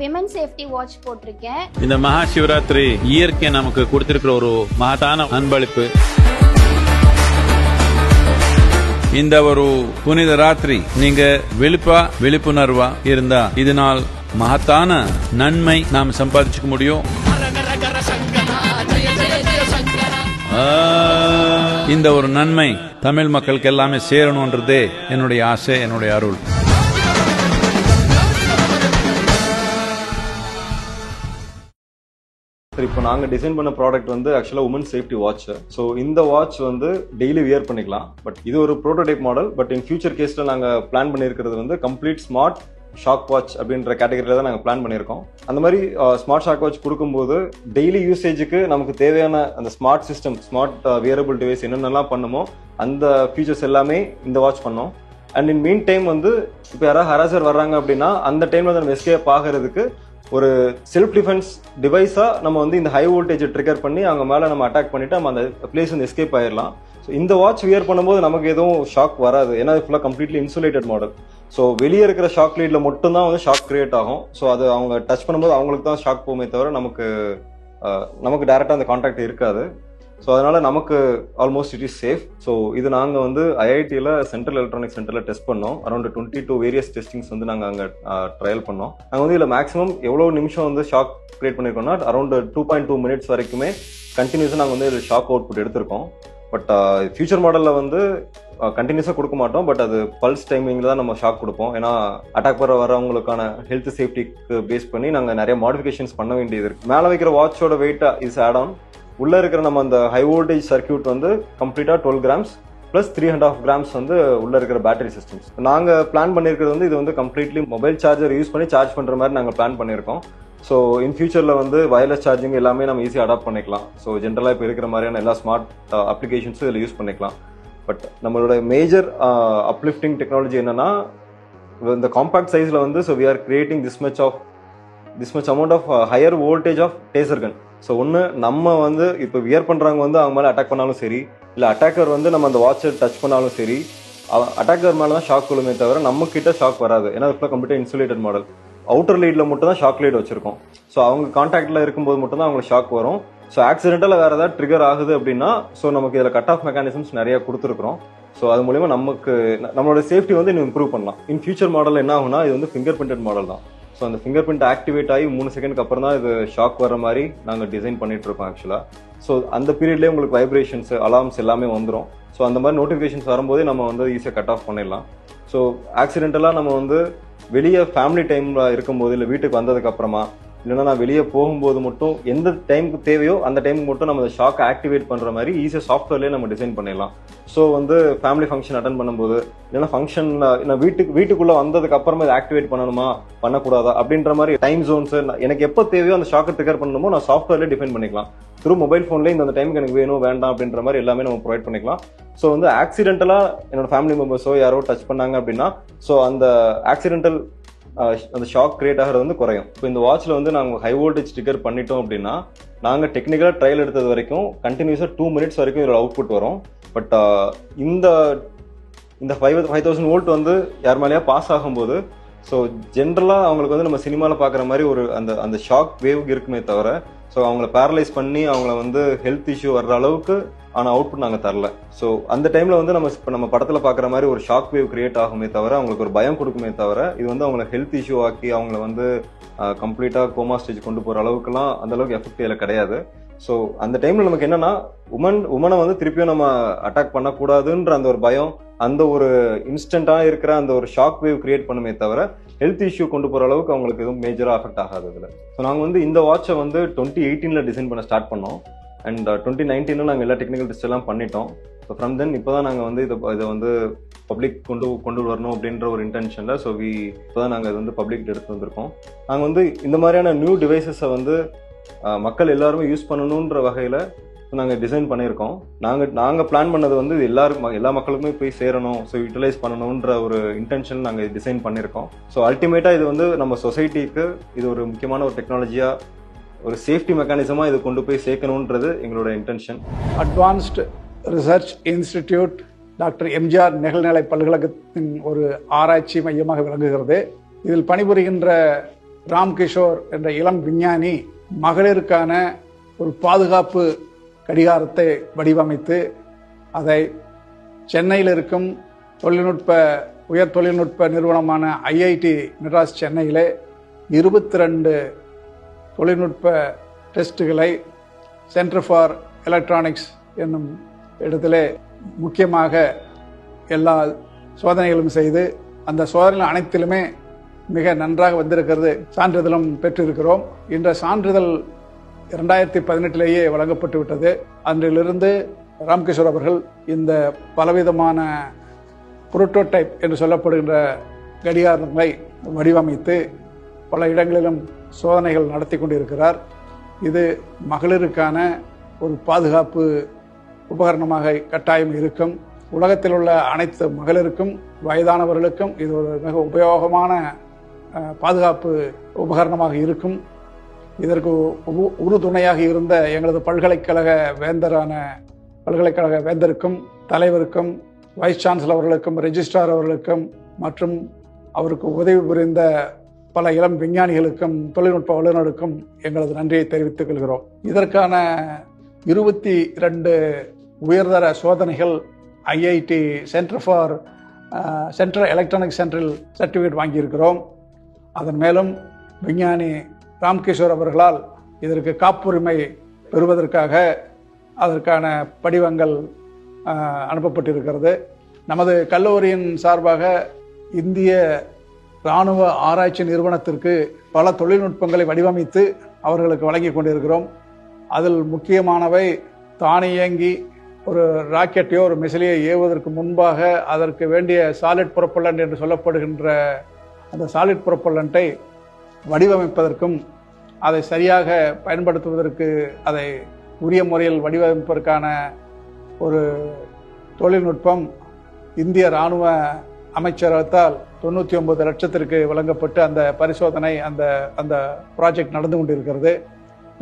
Women safety watch போட்டிருக்கேன். இந்த மகா சிவராத்திரி இயற்கை நமக்கு கொடுத்திருக்கிற ஒரு மகத்தான அன்பளிப்பு. இந்த ஒரு புனித ராத்திரி நீங்க விழிப்புணர்வா இருந்தா இதனால் மகத்தான நன்மை நாம் சம்பாதிச்சுக்க முடியும். இந்த ஒரு நன்மை தமிழ் மக்களுக்கு எல்லாமே சேரணும்ன்றதே என்னுடைய ஆசை, என்னுடைய அருள். இப்போ நாங்க டிசைன் பண்ண ப்ராடக்ட் வந்து ஆக்சுவலா உமன் சேஃப்டி வாட்ச். ஸோ இந்த வாட்ச் வந்து டெய்லி வியர் பண்ணிக்கலாம். பட் இது ஒரு prototype model. But in future கேஸ்ல நாங்க பிளான் பண்ணியிருக்கிறது வந்து கம்ப்ளீட் ஸ்மார்ட் ஷாக் வாட்ச் அப்படின்ற கேட்டகரியில தான் நாங்கள் பிளான் பண்ணியிருக்கோம். அந்த மாதிரி ஸ்மார்ட் ஷாக் வாட்ச் கொடுக்கும்போது டெய்லி யூசேஜுக்கு நமக்கு தேவையான அந்த smart system, smart wearable device என்னென்னலாம் பண்ணுமோ அந்த ஃபீச்சர்ஸ் எல்லாமே இந்த வாட்ச் பண்ணோம். அண்ட் இன் மீன் டைம் வந்து இப்போ யாராவது ஹராசர் வர்றாங்க அப்படின்னா அந்த டைம்ல நம்ம எஸ்கேப் ஆகிறதுக்கு ஒரு செல்ஃப் டிஃபென்ஸ் டிவைஸா நம்ம வந்து இந்த ஹை வோல்டேஜ் ட்ரிகர் பண்ணி அவங்க மேல நம்ம அட்டாக் பண்ணிட்டு நம்ம அந்த பிளேஸ் வந்து எஸ்கேப் ஆயிடலாம். ஸோ இந்த வாட்ச் வியர் பண்ணும்போது நமக்கு எதுவும் ஷாக் வராது. ஏன்னா இது ஃபுல்லாக கம்ப்ளீட்லி இன்சுலேட்டட் மாடல். ஸோ வெளியே இருக்கிற ஷாக் லீட்ல மட்டும் தான் வந்து ஷாக் கிரியேட் ஆகும். ஸோ அது அவங்க டச் பண்ணும்போது அவங்களுக்கு தான் ஷாக் போகுமே தவிர நமக்கு டைரக்டா அந்த கான்டாக்ட் இருக்காது. ஸோ அதனால நமக்கு almost it is safe. So இது நாங்கள் வந்து ஐஐடியில் சென்ட்ரல் எலக்ட்ரானிக் சென்டரில் டெஸ்ட் பண்ணோம். அரௌண்ட் 22 வேரியஸ் டெஸ்டிங்ஸ் வந்து நாங்கள் அங்கே ட்ரையல் பண்ணோம். நாங்கள் வந்து இதில் மேக்ஸிமம் எவ்வளோ நிமிஷம் வந்து ஷாக் கிரியேட் பண்ணியிருக்கோம்னா அரௌண்ட் 2.2 மினிட்ஸ் வரைக்குமே கண்டினியூஸாக நாங்கள் வந்து ஷாக் அவுட்புட் எடுத்திருக்கோம். பட் ஃபியூச்சர் மாடலில் வந்து கண்டினியூஸாக கொடுக்க மாட்டோம். பட் அது பல்ஸ் டைமிங்கில் தான் நம்ம ஷாக் கொடுப்போம். ஏன்னா அட்டாக் வரவங்களுக்கான ஹெல்த் சேஃப்டிக்கு பேஸ் பண்ணி நாங்கள் நிறைய மாடிஃபிகேஷன்ஸ் பண்ண வேண்டியது இருக்கு. மேலே வைக்கிற வாட்சோட வெயிட் இஸ் ஆட் ஆன். உள்ள இருக்கிற நம்ம அந்த ஹை வோல்டேஜ் சர்க்கியூட் வந்து கம்ப்ளீட்டா 12 கிராம்ஸ் பிளஸ் 3.5 கிராம்ஸ் வந்து உள்ள இருக்கிற பேட்டரி சிஸ்டம்ஸ். நாங்க பிளான் பண்ணிருக்கிறது வந்து இது வந்து கம்ப்ளீட்லி மொபைல் சார்ஜர் யூஸ் பண்ணி சார்ஜ் பண்ற மாதிரி நாங்க பிளான் பண்ணிருக்கோம். ஸோ இன் ஃபியூச்சர்ல வந்து வயர்லெஸ் சார்ஜிங் எல்லாமே நம்ம ஈஸியாக அடாப்ட் பண்ணிக்கலாம். ஸோ ஜென்ரலா இப்போ இருக்கிற மாதிரியான எல்லா ஸ்மார்ட் அப்ளிகேஷன்ஸும் இதில் யூஸ் பண்ணிக்கலாம். பட் நம்மளோட மேஜர் அப்லிஃப்டிங் டெக்னாலஜி என்னன்னா இந்த காம்பாக்ட் சைஸ்ல வந்து so we are creating this much amount of higher voltage of taser gun. So ஒன்று நம்ம வந்து இப்போ வியர் பண்ணுறவங்க வந்து அவங்க மேலே அட்டாக் பண்ணாலும் சரி, இல்லை அட்டாக்கர் வந்து நம்ம அந்த வாட்சை டச் பண்ணாலும் சரி, அட்டாக்கர் மேலே தான் ஷாக் விழுமே தவிர நம்ம கிட்ட ஷாக் வராது. ஏன்னா ஃபுல்லாக கம்ப்ளீட்டாக இன்சுலேட்டட் மாடல். அவுட்டர் லீட்ல மட்டும் தான் ஷாக் லைட் வச்சிருக்கோம். ஸோ அவங்க கான்டாக்ட்ல இருக்கும்போது மட்டும் தான் அவங்களுக்கு ஷாக் வரும். ஸோ ஆக்சிடென்டலாக வேற ஏதாவது ட்ரிகர் ஆகுது அப்படின்னா ஸோ நமக்கு இதில் கட் ஆஃப் மெக்கானிசம்ஸ் நிறைய கொடுத்துருக்கோம். ஸோ அது மூலியமா நமக்கு நம்மளோட சேஃப்டி வந்து இன்னும் இம்ப்ரூவ் பண்ணலாம். இன் ஃபியூச்சர் மாடல் என்ன ஆகும்னா இது வந்து ஃபிங்கர் பிரிண்டட் மாடல் தான். ஸோ அந்த ஃபிங்கர் பிரிண்ட் ஆக்டிவேட் ஆகி 3 செகண்ட்க்கு அப்புறம் தான் இது ஷாக் வர மாதிரி நாங்கள் டிசைன் பண்ணிட்டு இருக்கோம் ஆக்சுவலாக. ஸோ அந்த பீரியட்லேயே உங்களுக்கு வைப்ரேஷன்ஸ், அலார்ம்ஸ் எல்லாமே வந்துடும். ஸோ அந்த மாதிரி நோட்டிஃபிகேஷன்ஸ் வரும்போதே நம்ம வந்து ஈஸியாக கட் ஆஃப் பண்ணிடலாம். ஸோ ஆக்சிடென்டலாக நம்ம வந்து வெளியே ஃபேமிலி டைம்ல இருக்கும்போது இல்லை வீட்டுக்கு வந்ததுக்கு அப்புறமா இல்லைன்னா நான் வெளியே போகும்போது மட்டும் எந்த டைமுக்கு தேவையோ அந்த டைமுக்கு மட்டும் நம்ம ஷாக் ஆக்டிவேட் பண்ற மாதிரி ஈஸியாக சாஃப்ட்வேர்லேயே நம்ம டிசைன் பண்ணிடலாம். ஸோ வந்து ஃபேமிலி ஃபங்க்ஷன் அட்டன் பண்ணும்போது இல்லைன்னா ஃபங்க்ஷன்ல நான் வீட்டுக்குள்ள வந்ததுக்கு அப்புறமா இதை ஆக்டிவேட் பண்ணணுமா பண்ணக்கூடாதா அப்படின்ற மாதிரி டைம் ஜோன்ஸ் எனக்கு எப்போ தேவையோ அந்த ஷாக்கை ட்ரிகர் பண்ணணுமோ நான் சாஃப்ட்வேர்லேயே டிஃபைன் பண்ணிக்கலாம். த்ரூ மொபைல் ஃபோன்லேயே இந்த டைமுக்கு எனக்கு வேணும் வேண்டாம் அப்படின்ற மாதிரி எல்லாமே நம்ம ப்ரொவைட் பண்ணிக்கலாம். ஸோ வந்து ஆக்சிடென்டலா என்னோட ஃபேமிலி மெம்பர்ஸோ யாரோ டச் பண்ணாங்க அப்படின்னா ஸோ அந்த ஆக்சிடென்டல் அந்த ஷாக் கிரியேட் ஆகிறது வந்து குறையும். இப்போ இந்த வாட்ச்ல வந்து நாங்கள் ஹை வோல்டேஜ் ட்ரிகர் பண்ணிட்டோம் அப்படின்னா நாங்கள் டெக்னிக்கலாக ட்ரையல் எடுத்தது வரைக்கும் கண்டினியூஸாக 2 மினிட்ஸ் வரைக்கும் இதோட அவுட்புட் வரும். பட் இந்த 5000 வோல்ட் வந்து யார் மேலேயா பாஸ் ஆகும்போது ஸோ ஜென்ரலாக அவங்களுக்கு வந்து நம்ம சினிமாவில் பார்க்குற மாதிரி ஒரு அந்த ஷாக் வேவ் இருக்குமே தவிர ஸோ அவங்கள பேரலைஸ் பண்ணி அவங்கள வந்து ஹெல்த் இஷ்யூ வர்ற அளவுக்கு ஆன அவுட்புட் நாங்கள் தரல. ஸோ அந்த டைம்ல வந்து நம்ம படத்தில் பார்க்குற மாதிரி ஒரு ஷாக் வேவ் கிரியேட் ஆகுமே தவிர அவங்களுக்கு ஒரு பயம் கொடுக்குமே தவிர இது வந்து அவங்கள ஹெல்த் இஷ்யூ ஆக்கி அவங்கள வந்து கம்ப்ளீட்டாக கோமா ஸ்டேஜ் கொண்டு போகிற அளவுக்குலாம் அந்த அளவுக்கு எஃபெக்ட் இதில் கிடையாது. ஸோ அந்த டைம்ல நமக்கு என்னன்னா உமனை வந்து திருப்பியும் நம்ம அட்டாக் பண்ணக்கூடாதுன்ற அந்த ஒரு பயம், அந்த ஒரு இன்ஸ்டன்டா இருக்கிற அந்த ஒரு ஷாக் வேவ் கிரியேட் பண்ணுமே தவிர ஹெல்த் இஷ்யூ கொண்டு போற அளவுக்கு அவங்களுக்கு எதுவும் மேஜரா அஃபெக்ட் ஆகாது இதுல. ஸோ நாங்கள் வந்து இந்த வாட்சை வந்து 2018 டிசைன் பண்ண ஸ்டார்ட் பண்ணோம். அண்ட் 2019 நாங்கள் எல்லா டெக்னிக்கல் டெஸ்ட் எல்லாம் பண்ணிட்டோம். ஸோ ஃப்ரம் தென் இப்போதான் நாங்கள் வந்து இதை வந்து பப்ளிக் கொண்டு வரணும் அப்படின்ற ஒரு இன்டென்ஷன்ல ஸோ இப்போதான் நாங்கள் இது வந்து பப்ளிக் எடுத்து வந்திருக்கோம். நாங்கள் வந்து இந்த மாதிரியான நியூ டிவைசஸை வந்து மக்கள் எல்லாருமே யூஸ் பண்ணணுன்ற வகையில நாங்கள் டிசைன் பண்ணியிருக்கோம். நாங்கள் பிளான் பண்ணது வந்து எல்லா மக்களுக்குமே போய் சேரணும், ஸோ யூட்டிலைஸ் பண்ணணுன்ற ஒரு இன்டென்ஷன் நாங்கள் டிசைன் பண்ணியிருக்கோம். ஸோ அல்டிமேட்டா இது வந்து நம்ம சொசைட்டிக்கு இது ஒரு முக்கியமான ஒரு டெக்னாலஜியா, ஒரு சேஃப்டி மெக்கானிசமா இது கொண்டு போய் சேர்க்கணுன்றது எங்களோட intention. Advanced research institute doctor MGR நிகழ்நிலை பல்கலைக்கழகத்தின் ஒரு ஆராய்ச்சி மையமாக விளங்குகிறது. இதில் பணிபுரிகின்ற ராம்கிஷோர் என்ற இளம் விஞ்ஞானி மகளிருக்கான ஒரு பாதுகாப்பு கடிகாரத்தை வடிவமைத்து அதை சென்னையில் இருக்கும் உயர் தொழில்நுட்ப நிறுவனமான ஐஐடி மெட்ராஸ் சென்னையிலே 22 தொழில்நுட்ப டெஸ்ட்டுகளை சென்டர் ஃபார் எலக்ட்ரானிக்ஸ் என்னும் இடத்திலே முக்கியமாக எல்லா சோதனைகளும் செய்து அந்த சோதனைகள் அனைத்திலுமே மிக நன்றாக வந்திருக்கிறது. சான்றிதழும் பெற்றிருக்கிறோம். இந்த சான்றிதழ் 2018 வழங்கப்பட்டு விட்டது. அன்றிலிருந்து ராம்கிஷோர் அவர்கள் இந்த பலவிதமான புரோட்டோடைப் என்று சொல்லப்படுகின்ற கடிகாரங்களை வடிவமைத்து பல இடங்களிலும் சோதனைகள் நடத்தி கொண்டிருக்கிறார். இது மகளிருக்கான ஒரு பாதுகாப்பு உபகரணமாக கட்டாயம் இருக்கும். உலகத்தில் உள்ள அனைத்து மகளிருக்கும் வயதானவர்களுக்கும் இது ஒரு மிக உபயோகமான பாதுகாப்பு உபகரணமாக இருக்கும். இதற்கு உறுதுணையாக இருந்த எங்களது பல்கலைக்கழக வேந்தருக்கும் தலைவருக்கும் வைஸ் சான்சலர் அவர்களுக்கும் ரெஜிஸ்ட்ரார் அவர்களுக்கும் மற்றும் அவருக்கு உதவி புரிந்த பல இளம் விஞ்ஞானிகளுக்கும் தொழில்நுட்ப வல்லுநருக்கும் எங்களது நன்றியை தெரிவித்துக் கொள்கிறோம். இதற்கான 22 உயர்தர சோதனைகள் ஐஐடி சென்ட்ரல் எலக்ட்ரானிக் சென்டரில் சர்டிஃபிகேட் வாங்கியிருக்கிறோம். அதன் மேலும் விஞ்ஞானி ராம்கிஷோர் அவர்களால் இதற்கு காப்புரிமை பெறுவதற்காக அதற்கான படிவங்கள் அனுப்பப்பட்டிருக்கிறது. நமது கல்லூரியின் சார்பாக இந்திய இராணுவ ஆராய்ச்சி நிறுவனத்திற்கு பல தொழில்நுட்பங்களை வடிவமைத்து அவர்களுக்கு வழங்கி கொண்டிருக்கிறோம். அதில் முக்கியமானவை தானியங்கி ஒரு ராக்கெட்டையோ ஒரு மிசைலையோ ஏவுவதற்கு முன்பாக அதற்கு வேண்டிய சாலிட் புரொப்பல்லண்ட் என்று சொல்லப்படுகின்ற அந்த சாலிட் புரொப்பல்லண்ட்டை வடிவமைப்பதற்கும் அதை சரியாக பயன்படுத்துவதற்கு அதை உரிய முறையில் வடிவமைப்பதற்கான ஒரு தொழில்நுட்பம் இந்திய இராணுவ அமைச்சரகத்தால் 99 லட்சத்திற்கு வழங்கப்பட்டு அந்த பரிசோதனை அந்த ப்ராஜெக்ட் நடந்து கொண்டிருக்கிறது.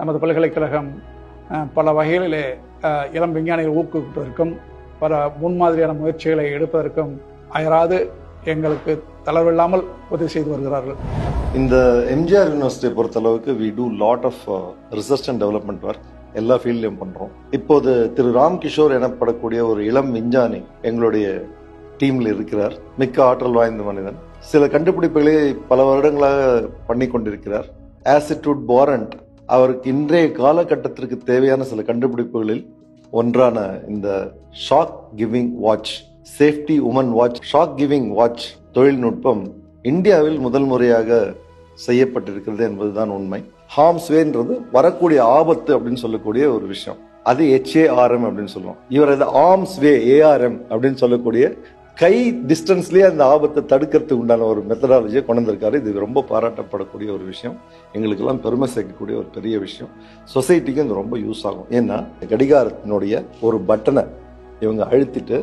நமது பல்கலைக்கழகம் பல வகைகளிலே இளம் விஞ்ஞானிகள் ஊக்குவிப்பதற்கும் பல முன்மாதிரியான முயற்சிகளை எடுப்பதற்கும் அயராது எங்களுக்கு தளர்வில்லாமல் உதவி செய்து வருகிறார்கள். இந்த எம்ஜிஆர் யூனிவர்சிட்டியை பொறுத்தளவுக்கு we do lot of research and development work. எல்லா ஃபீல்ட்லையும் பண்றோம். இப்போது திரு ராம்கிஷோர் எனப்படக்கூடிய ஒரு இளம் விஞ்ஞானி எங்களுடைய டீம்ல இருக்கிறார். மிக்க ஆற்றல் வாய்ந்த மனிதன். சில கண்டுபிடிப்புகளை பல வருடங்களாக பண்ணி கொண்டிருக்கிறார். ஆஸ் இட் வுட் வாரண்ட் அவருக்கு இன்றைய காலகட்டத்திற்கு தேவையான சில கண்டுபிடிப்புகளில் ஒன்றான இந்த shock giving watch, safety woman watch, shock giving watch தொழில்நுட்பம் இந்தியாவில் முதல் முறையாக செய்யப்பட்டிருக்கிறது என்பதுதான் உண்மை. ஹார்ம்ஸ்வேன்றது வரக்கூடிய ஆபத்து அப்படின்னு சொல்லக்கூடிய ஒரு விஷயம். அது HARM அப்படின்னு சொல்லுவோம். இவர் அது ஆர்ம்ஸ்வே ARM அப்படின்னு சொல்லக்கூடிய கை டிஸ்டன்ஸ்லயே அந்த ஆபத்தை தடுக்கிறதுக்கு உண்டான ஒரு மெத்தடாலஜியை கொண்டு வந்திருக்காரு. இது ரொம்ப பாராட்டப்படக்கூடிய ஒரு விஷயம். எங்களுக்கெல்லாம் பெருமை சேர்க்கக்கூடிய ஒரு பெரிய விஷயம். சொசைட்டிக்கு இது ரொம்ப யூஸ் ஆகும். ஏன்னா கடிகாரத்தினுடைய ஒரு பட்டனை இவங்க அழுத்திட்டு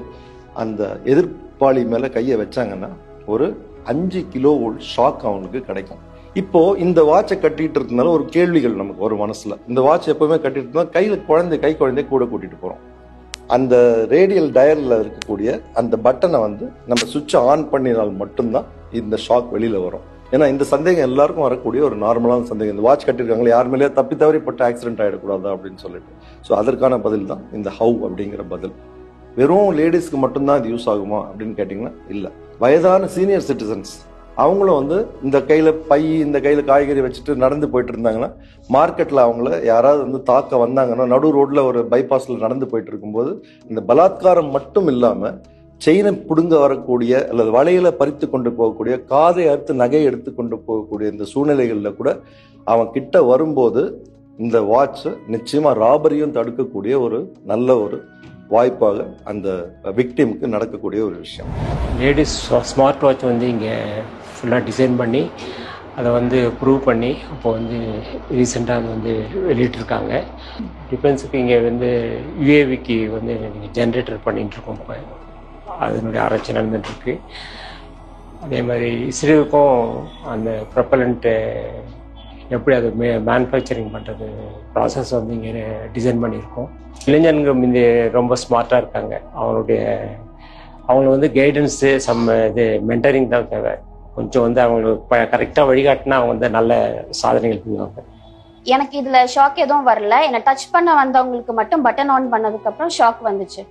அந்த எதிர்ப்பாளி மேல கையை வச்சாங்கன்னா ஒரு 5 கிலோவோல்ட் ஷாக் அவங்களுக்கு கிடைக்கும். இப்போ இந்த வாட்சை கட்டிட்டு இருந்தால ஒரு கேள்விகள் நமக்கு ஒரு மனசுல, இந்த வாட்ச் எப்பவுமே கட்டிட்டு இருந்தா கை குழந்தை கூட கூட்டிட்டு போறோம். அந்த ரேடியல் டயல்ல இருக்கக்கூடிய அந்த பட்டனை நம்ம சுவிட்ச் ஆன் பண்ணினால் மட்டும்தான் இந்த ஷாக் வெளியில வரும். ஏன்னா இந்த சந்தேகம் எல்லாருக்கும் வரக்கூடிய ஒரு நார்மலான சந்தேகம். இந்த வாட்ச் கட்டிருக்காங்களே யார் மேலேயே தப்பி தவறிப்பட்ட ஆக்சிடென்ட் ஆயிடக்கூடாதா அப்படின்னு சொல்லிட்டு. ஸோ அதற்கான பதில் தான் இந்த ஹவ் அப்படிங்கிற பதில். வெறும் லேடிஸ்க்கு மட்டும்தான் இது யூஸ் ஆகுமா அப்படின்னு கேட்டீங்கன்னா இல்ல. வயதான சீனியர் சிட்டிசன்ஸ் அவங்களும் இந்த கையில பை இந்த கையில காய்கறி வச்சுட்டு நடந்து போயிட்டு இருந்தாங்கன்னா மார்க்கெட்ல அவங்கள யாராவது தாக்க வந்தாங்கன்னா நடு ரோட்ல ஒரு பைபாஸ்ல நடந்து போயிட்டு இருக்கும்போது இந்த பலாத்காரம் மட்டும் இல்லாம செயினை புடுங்க வரக்கூடிய அல்லது வலையில பறித்து கொண்டு போகக்கூடிய, காதை அறுத்து நகையை எடுத்து கொண்டு போகக்கூடிய இந்த சூழ்நிலைகள்ல கூட அவன் கிட்ட வரும்போது இந்த வாட்ச் நிச்சயமா ராபரியும் தடுக்கக்கூடிய ஒரு நல்ல ஒரு வாய்ப்பாக அந்த விக்டிமுக்கு நடக்கக்கூடிய ஒரு விஷயம். லேடிஸ் ஸ்மார்ட் வாட்ச் இங்கே ஃபுல்லாக டிசைன் பண்ணி அதை ப்ரூவ் பண்ணி அப்போ ரீசெண்டாக வெளியிட்டிருக்காங்க. டிஃபென்ஸுக்கு இங்கே யுஏவிக்கு ஜென்ரேட்டர் பண்ணிகிட்டு இருக்கோம். இப்போ அதனுடைய ஆராய்ச்சி நடந்துகிட்ருக்கு. அதே மாதிரி இஸ்ரேலுக்கும் அந்த ப்ரொப்பலண்ட்டு எப்படி அது மேனுஃபேக்சரிங் பண்ணுறது ப்ராசஸ் இங்கே டிசைன் பண்ணியிருக்கோம். இளைஞர்கள் ரொம்ப ஸ்மார்ட்டாக இருக்காங்க. அவங்களுக்கு கைடன்ஸு இது மென்டரிங் தான் தேவை. கொஞ்சம் வந்து அவங்களுக்கு கரெக்டாக வழிகாட்டினா அவங்க வந்து நல்ல சாதனைகள் பண்ணுவாங்க. எனக்கு இதுல ஷாக் எதுவும் வரல. என்னை டச் பண்ண வந்தவங்களுக்கு மட்டும் பட்டன் ஆன் பண்ணதுக்கு அப்புறம் ஷாக் வந்துச்சு.